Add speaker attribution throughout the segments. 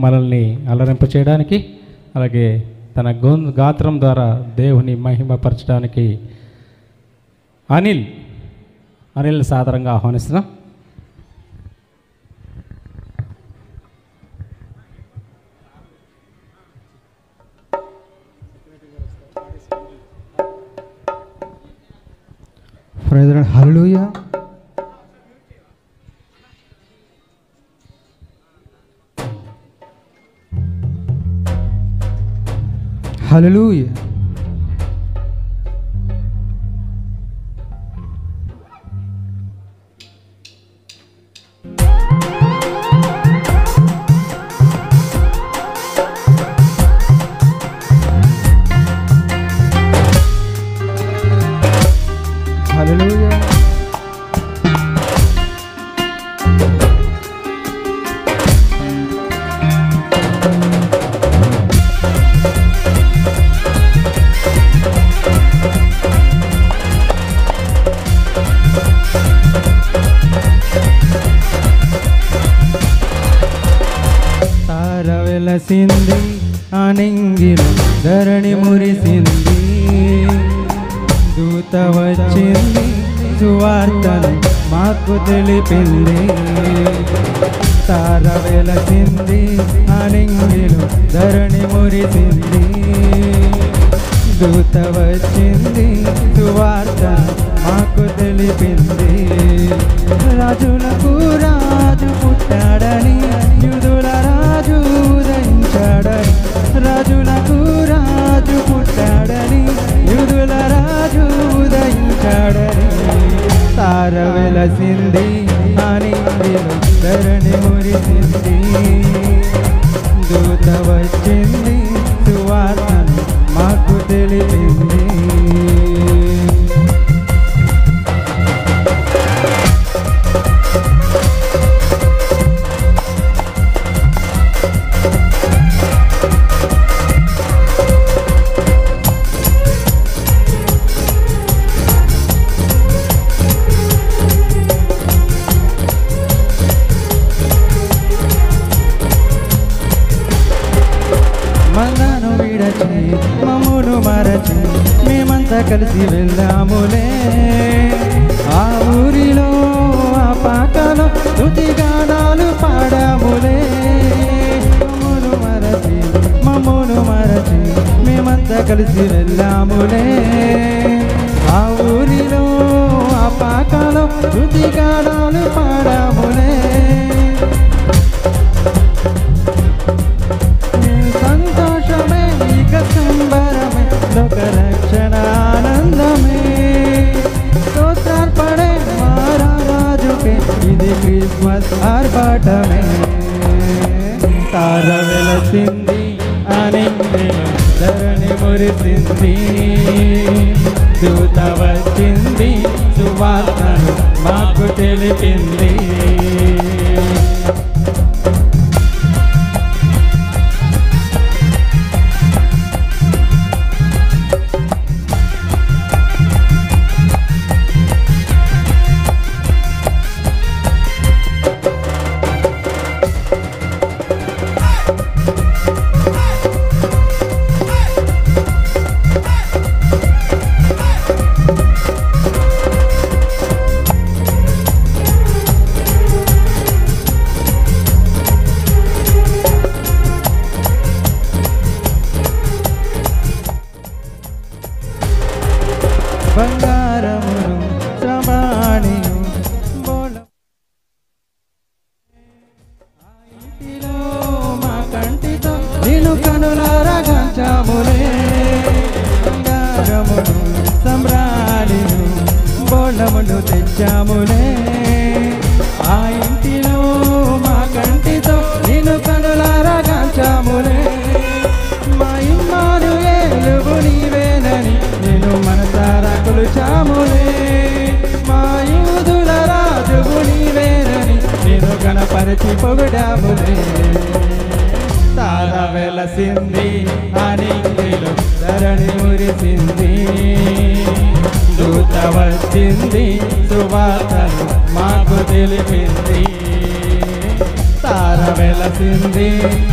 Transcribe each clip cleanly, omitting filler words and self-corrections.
Speaker 1: మనల్ని అలరింప చేయడానికి, అలాగే తన గాత్రం ద్వారా దేవుని మహిమపరచడానికి అనిల్ సాదరంగా ఆహ్వానిస్తున్నాం.
Speaker 2: హల్లెలూయా. హల్లెలూయా. హల్లెలూయా. తార వెలసింది ఆనింగిలో ధరణి మురిసింది, దూత వచ్చింది సువార్తను మాకు తెలిపింది. తార వెలసింది ఆనింగిలో ధరణి మురిసింది, దూత వచ్చింది సువార్త మాకు తెలిపింది. రాజులకు రాజు పుట్టాడని, యూదుల రాజు ఉదయించాడని, రాజులకు రాజు పుట్టాడని, యూదుల రాజు ఉదయించాడని. తార వెలసింది ఆనింగిలో ధరణి మురిసింది, దూత వచ్చింది సువార్తను మాకు తెలిపింది. మనను విడచి మమ్మును మరచి మేమంతా కలిసి వెళ్దాములే, ఆ ఊరిలో ఆ పాకలో స్తుతిగానాలు పాడాములే. మమ్మును మరచి మేమంతా కలిసి వెళ్దాములే, ఆ ఊరిలో ఆ పాకలో స్తుతిగానాలు పాడాములే. సంతోషమే ఇక సంబరమే లోక రక్షణ ఆనందమే, స్తోత్రార్పణే మహారాజుకే ఇది క్రిస్మస్ ఆర్భాటమే. తార వెలసింది ఆనింగిలో ధరణి మురిసింది, దూత వచ్చింది సువార్తను మాకు తెలిపింది. బంగారమును శ్రమాణియు బోళ ఇంటిలో మా కంటితో నిన్ను కనులారగాంచాములే. బంగారమును సంబ్రాణియు బోళమును తెచ్చాములే, ఆ ఇంటిలో మా కంటితో నిన్ను కనులారగాంచాములే. మా ఇమ్మానుయేలు నీవేనని నేను మనసారా కొలిచాములే, మా యూదుల రాజువు నీవేనని నేను గణపరచి పొగిడాములే. తార వెలసింది ఆనింగిలో ధరణి మురిసింది, దూత వచ్చింది సువార్తను మాకు తెలిపింది. తార వెలసింది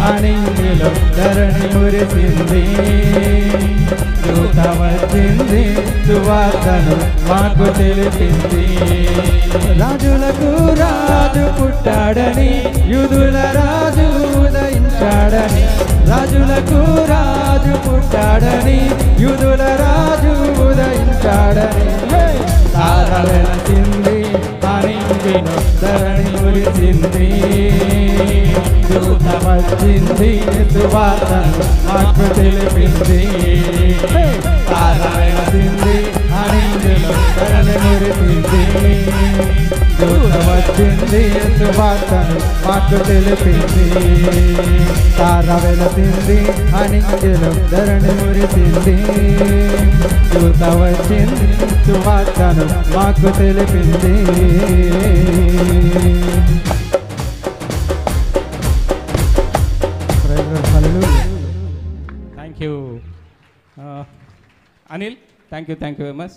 Speaker 2: అనింగిలో ధరణి మురిసింది దూత వచ్చింది సువార్తను మాకు తెలిపింది రాజులకు రాజు పుట్టాడని యూదుల రాజు ఉదయించాడని రాజులకు రాజు పుట్టాడని యూదుల రాజు ఉదయించాడని తార వెలసింది అనింగిలో ధరణి మురిసింది దూత వచ్చింది సువార్తను మాకు తెలిపింది తార వెలసింది అనింగిలో ధరణి మురిసింది దూత వచ్చింది సువార్తను మాకు తెలిపింది తార వెలసింది అనింగిలో ధరణి మురిసింది దూత వచ్చింది సువార్తను మాకు తెలిపింది
Speaker 1: thank you Anil, thank you very much.